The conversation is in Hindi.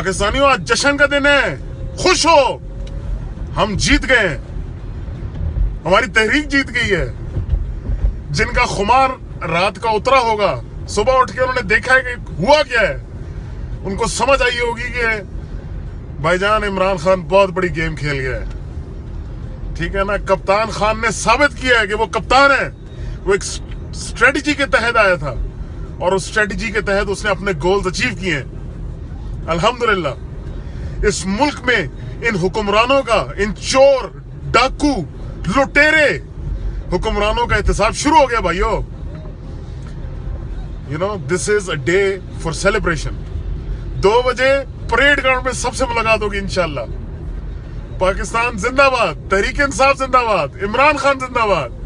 पाकिस्तानियों, आज जश्न का दिन है, खुश हो, हम जीत गए हैं, हमारी तहरीक जीत गई है। जिनका खुमार रात का उतरा होगा, सुबह उठ के उन्होंने देखा है कि हुआ क्या है, उनको समझ आई होगी कि भाईजान इमरान खान बहुत बड़ी गेम खेल गया है। ठीक है ना, कप्तान खान ने साबित किया है कि वो कप्तान है। वो एक स्ट्रेटजी के तहत आया था और उस स्ट्रेटजी के तहत उसने अपने गोल्स अचीव किए हैं। अल्हम्दुलिल्लाह इस मुल्क में इन हुक्मरानों का, इन चोर, डाकू, लुटेरे हुक्मरानों का एहतसाब शुरू हो गया भाइयों। You know, this is a day for celebration. 2 बजे परेड ग्राउंड में सबसे मुलाकात होगी इंशाल्लाह। पाकिस्तान जिंदाबाद, तहरीक इंसाफ जिंदाबाद, इमरान खान जिंदाबाद।